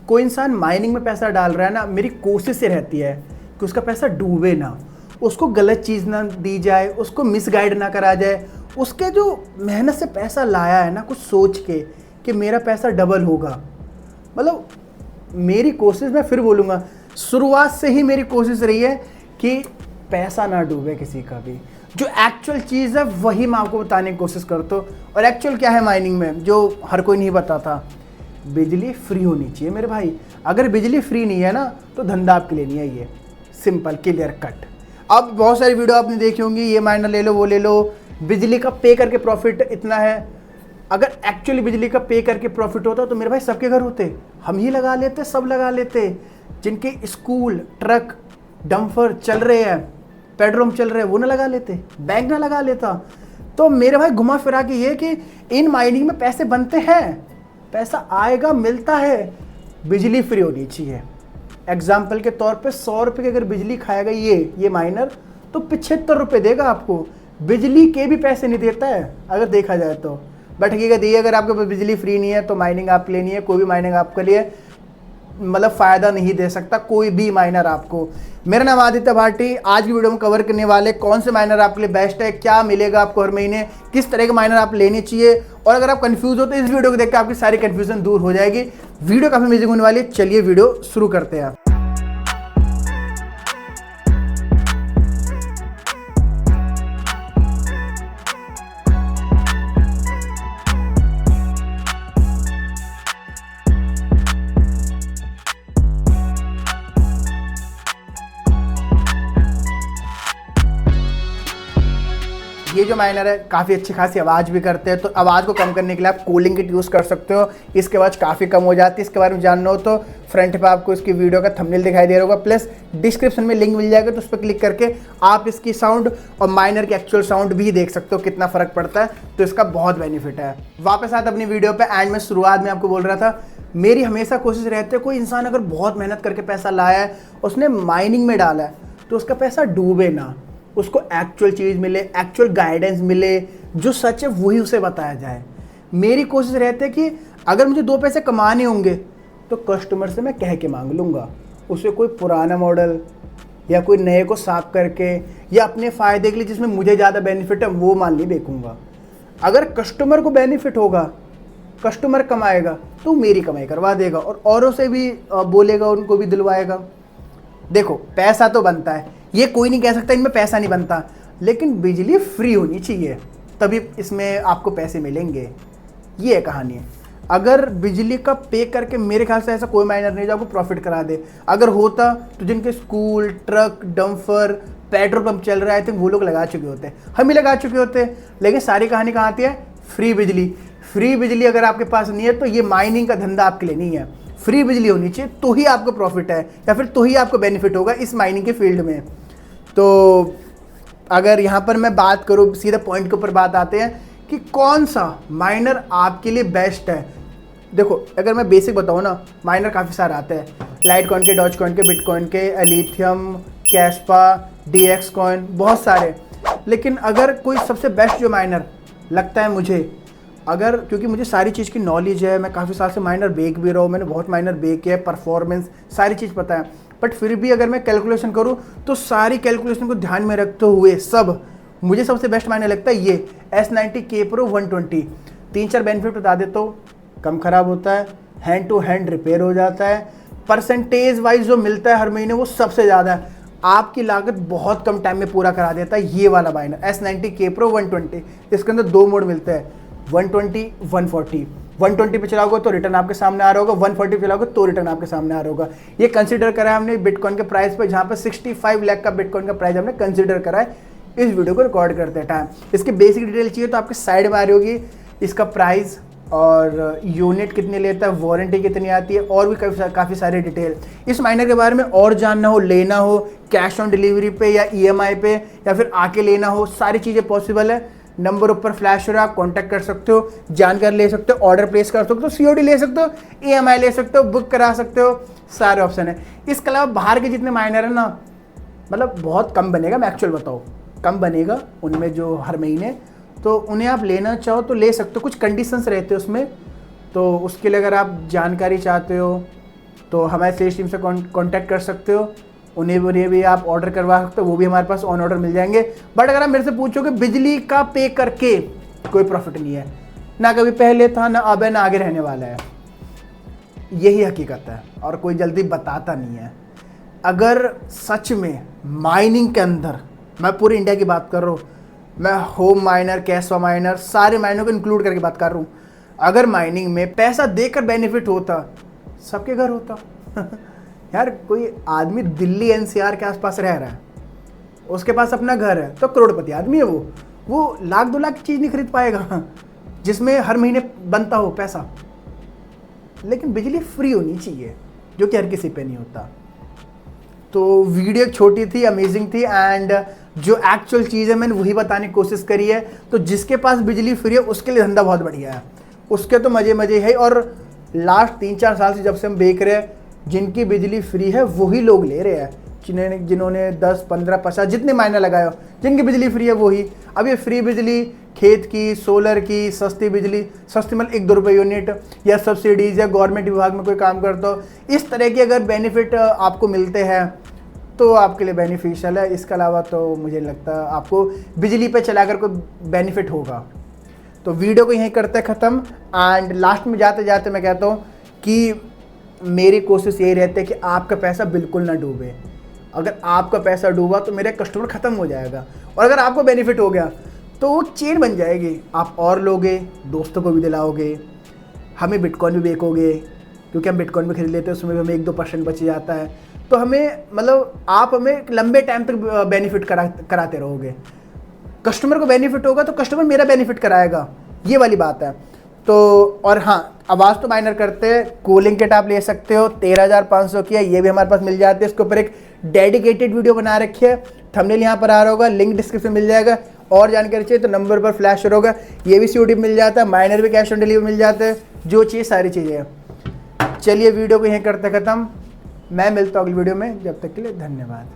कोई इंसान माइनिंग में पैसा डाल रहा है ना, मेरी कोशिश ये रहती है कि उसका पैसा डूबे ना, उसको गलत चीज़ ना दी जाए, उसको मिसगाइड ना करा जाए। उसके जो मेहनत से पैसा लाया है ना, कुछ सोच के कि मेरा पैसा डबल होगा। मतलब मेरी कोशिश, मैं फिर बोलूँगा, शुरुआत से ही मेरी कोशिश रही है कि पैसा ना डूबे किसी का भी। जो एक्चुअल चीज़ है वही मैं आपको बताने की कोशिश करता हूँ। और एक्चुअल क्या है माइनिंग में, जो हर कोई नहीं बताता, बिजली फ्री होनी चाहिए मेरे भाई। अगर बिजली फ्री नहीं है ना, तो धंधा आपके लिए नहीं है ये। Simple, clear cut. अब बहुत सारी वीडियो आपने देखी होंगी, ये माइनर ले लो, वो ले लो, बिजली का पे करके प्रॉफिट इतना है। अगर एक्चुअली बिजली का पे करके प्रॉफिट होता तो मेरे भाई सबके घर होते, हम ही लगा लेते, सब लगा लेते। जिनके स्कूल, ट्रक, डंपर चल रहे हैं, पेट्रोल चल रहे हैं, वो ना लगा लेते, बैंक ना लगा लेता। तो मेरे भाई घुमा फिरा के ये कि इन माइनिंग में पैसे बनते हैं, पैसा आएगा, मिलता है, बिजली फ्री होनी चाहिए। एग्जाम्पल के तौर पे 100 रुपये की अगर बिजली खाएगा ये माइनर, तो 75 रुपये देगा आपको। बिजली के भी पैसे नहीं देता है अगर देखा जाए तो। बट हकीकत ये, अगर आपके पास बिजली फ्री नहीं है तो माइनिंग आप लेनी है, कोई भी माइनिंग आपके लिए मतलब फ़ायदा नहीं दे सकता, कोई भी माइनर आपको। मेरा नाम आदित्य भाटी। आज की वीडियो में कवर करने वाले कौन से माइनर आपके लिए बेस्ट है, क्या मिलेगा आपको हर महीने, किस तरह के माइनर आप लेने चाहिए। और अगर आप कंफ्यूज हो तो इस वीडियो को देख के आपकी सारी कंफ्यूजन दूर हो जाएगी। वीडियो काफ़ी अमेजिंग होने वाली है। चलिए वीडियो शुरू करते हैं। ये जो माइनर है काफ़ी अच्छी खासी आवाज़ भी करते हैं, तो आवाज़ को कम करने के लिए आप कूलिंग किट यूज़ कर सकते हो। इसकी आवाज़ काफ़ी कम हो जाती है। इसके बारे में जानना हो तो फ्रंट पे आपको इसकी वीडियो का थंबनेल दिखाई दे रहा होगा, प्लस डिस्क्रिप्शन में लिंक मिल जाएगा, तो उस पर क्लिक करके आप इसकी साउंड और माइनर की एक्चुअल साउंड भी देख सकते हो, कितना फ़र्क पड़ता है। तो इसका बहुत बेनिफिट है। वापस आते अपनी वीडियो पर। एंड में शुरुआत में आपको बोल रहा था, मेरी हमेशा कोशिश रहती है, कोई इंसान अगर बहुत मेहनत करके पैसा लाया है, उसने माइनिंग में डाला है, तो उसका पैसा डूबे ना, उसको एक्चुअल चीज़ मिले, एक्चुअल गाइडेंस मिले, जो सच है वही उसे बताया जाए। मेरी कोशिश रहती है कि अगर मुझे 2 पैसे कमाने होंगे तो कस्टमर से मैं कह के मांग लूँगा, उसे कोई पुराना मॉडल या कोई नए को साफ करके या अपने फ़ायदे के लिए जिसमें मुझे ज़्यादा बेनिफिट है वो माल नहीं बेचूँगा। अगर कस्टमर को बेनिफिट होगा, कस्टमर कमाएगा, तो मेरी कमाई करवा देगा और औरों से भी बोलेगा, उनको भी दिलवाएगा। देखो पैसा तो बनता है, ये कोई नहीं कह सकता इनमें पैसा नहीं बनता, लेकिन बिजली फ्री होनी चाहिए, तभी इसमें आपको पैसे मिलेंगे। ये है कहानी। अगर बिजली का पे करके, मेरे ख्याल से ऐसा कोई माइनर नहीं जो आपको प्रॉफिट करा दे। अगर होता तो जिनके school, truck, dumper, petrol pump चल रहा है, आई थिंक वो लोग लगा चुके होते, हम ही लगा चुके होते। लेकिन सारी कहानी कहाँ आती है? फ्री बिजली। फ्री बिजली अगर आपके पास नहीं है तो ये माइनिंग का धंधा आपके लिए नहीं है। फ्री बिजली होनी चाहिए तो ही आपको प्रॉफिट है, या फिर तो ही आपको बेनिफिट होगा इस माइनिंग के फील्ड में। तो अगर यहाँ पर मैं बात करूँ, सीधा पॉइंट के ऊपर बात आते हैं कि कौन सा माइनर आपके लिए बेस्ट है। देखो अगर मैं बेसिक बताऊँ ना, माइनर काफ़ी सारे आते हैं, लाइट कॉइन के, डॉज कॉइन के, बिटकॉइन के, एलिथियम, कैस्पा, DX कॉइन, बहुत सारे। लेकिन अगर कोई सबसे बेस्ट जो माइनर लगता है मुझे, अगर क्योंकि मुझे सारी चीज़ की नॉलेज है, मैं काफ़ी साल से माइनर बेक भी रहा हूँ, मैंने बहुत माइनर बेक किया है, परफॉर्मेंस सारी चीज़ पता है, बट फिर भी अगर मैं कैलकुलेशन करूँ तो सारी कैलकुलेशन को ध्यान में रखते हुए सब मुझे सबसे बेस्ट माइनर लगता है ये S90 K Pro 120। 3-4 बेनिफिट बता देता हूँ। कम ख़राब होता है, हैंड टू हैंड रिपेयर हो जाता है, परसेंटेज वाइज जो मिलता है हर महीने वो सबसे ज़्यादा है, आपकी लागत बहुत कम टाइम में पूरा करा देता है ये वाला माइनर S90 K Pro 120। इसके अंदर 2 मोड मिलते हैं, 120, 140। 120 पे चलाओगे तो रिटर्न आपके सामने आ रहा होगा, 140 पे चलाओगे तो रिटर्न आपके सामने आ रहा होगा। ये कंसीडर करा है हमने बिटकॉइन के प्राइस पे, जहाँ पे 65 लाख का बिटकॉइन का प्राइस हमने कंसीडर करा है इस वीडियो को रिकॉर्ड करते टाइम। इसकी बेसिक डिटेल चाहिए तो आपके साइड में आ रही होगी, इसका प्राइस और यूनिट कितने लेता है, वारंटी कितनी आती है, और भी काफ़ी सारी डिटेल। इस माइनर के बारे में और जानना हो, लेना हो, कैश ऑन डिलीवरी पे या EMI पे या फिर आके लेना हो, सारी चीज़ें पॉसिबल है। नंबर ऊपर फ्लैश हो रहा है, आप कॉन्टैक्ट कर सकते हो, जानकारी ले सकते हो, ऑर्डर प्लेस कर सकते हो, COD ले सकते हो, EMI ले सकते हो, बुक करा सकते हो, सारे ऑप्शन है। इसके अलावा बाहर के जितने माइनर है ना, मतलब बहुत कम बनेगा, मैं एक्चुअल बताऊँ कम बनेगा उनमें जो हर महीने, तो उन्हें आप लेना चाहो तो ले सकते हो। कुछ कंडीशंस रहते हैं उसमें, तो उसके लिए अगर आप जानकारी चाहते हो तो हमारे सेल्स टीम से कॉन्टैक्ट कर सकते हो, उन्हें भी आप ऑर्डर करवा सकते हो, वो भी हमारे पास ऑन ऑर्डर मिल जाएंगे। बट अगर आप मेरे से पूछोगे बिजली का पे करके कोई प्रॉफिट नहीं है, ना कभी पहले था, ना अब है, ना आगे रहने वाला है। यही हकीकत है और कोई जल्दी बताता नहीं है। अगर सच में माइनिंग के अंदर, मैं पूरे इंडिया की बात कर रहा हूँ, मैं होम माइनर, कैशवा माइनर, सारे माइनर को इंक्लूड करके बात कर रहा हूँ, अगर माइनिंग में पैसा देकर बेनिफिट होता, सबके घर होता। यार कोई आदमी दिल्ली एनसीआर के आसपास रह रहा है, उसके पास अपना घर है, तो करोड़पति आदमी है वो लाख 2 लाख की चीज़ नहीं खरीद पाएगा जिसमें हर महीने बनता हो पैसा। लेकिन बिजली फ्री होनी चाहिए, जो कि हर किसी पे नहीं होता। तो वीडियो छोटी थी, अमेजिंग थी, एंड जो एक्चुअल चीज़ है मैंने वही बताने की कोशिश करी है। तो जिसके पास बिजली फ्री है उसके लिए धंधा बहुत बढ़िया है, उसके तो मज़े है। और लास्ट 3-4 साल से जब से हम देख रहे हैं, जिनकी बिजली फ्री है वही लोग ले रहे हैं, जिन्होंने 10, 15, 50 जितने मायने लगाए हो, जिनकी बिजली फ्री है वही। अब ये फ्री बिजली खेत की, सोलर की, सस्ती बिजली, सस्ती मतलब 1-2 रुपये यूनिट, या सब्सिडीज़, या गवर्नमेंट विभाग में कोई काम करता हो, इस तरह के अगर बेनिफिट आपको मिलते हैं तो आपके लिए बेनिफिशियल है। इसके अलावा तो मुझे लगता है आपको बिजली पे चलाकर कोई बेनिफिट होगा। तो वीडियो को यहीं करते ख़त्म। एंड लास्ट में जाते जाते मैं कहता हूँ कि मेरी कोशिश यही रहती है कि आपका पैसा बिल्कुल ना डूबे। अगर आपका पैसा डूबा तो मेरा कस्टमर ख़त्म हो जाएगा, और अगर आपको बेनिफिट हो गया तो वो चेन बन जाएगी। आप और लोगे, दोस्तों को भी दिलाओगे, हमें बिटकॉइन भी बेचोगे, क्योंकि हम बिटकॉइन भी खरीद लेते हैं, उसमें भी हमें 1-2% बच जाता है। तो हमें मतलब आप हमें लंबे टाइम तक बेनिफिट कराते रहोगे। कस्टमर को बेनिफिट होगा तो कस्टमर मेरा बेनिफिट कराएगा, ये वाली बात है। तो और हाँ, आवाज़ तो माइनर करते हैं, कूलिंग किट आप ले सकते हो, 13,500 की है, ये भी हमारे पास मिल जाती है। इसके ऊपर एक डेडिकेटेड वीडियो बना रखी है, थंबनेल यहाँ पर आ रहा होगा, लिंक डिस्क्रिप्शन मिल जाएगा। और जानकारी चाहिए तो नंबर पर फ्लैश होगा, ये भी COD मिल जाता है, माइनर भी कैश ऑन डिलीवरी मिल जाता है, जो चाहिए सारी चीज़ें हैं। चलिए वीडियो को यहीं करते ख़त्म, मैं मिलता हूँ अगली वीडियो में, जब तक के लिए धन्यवाद।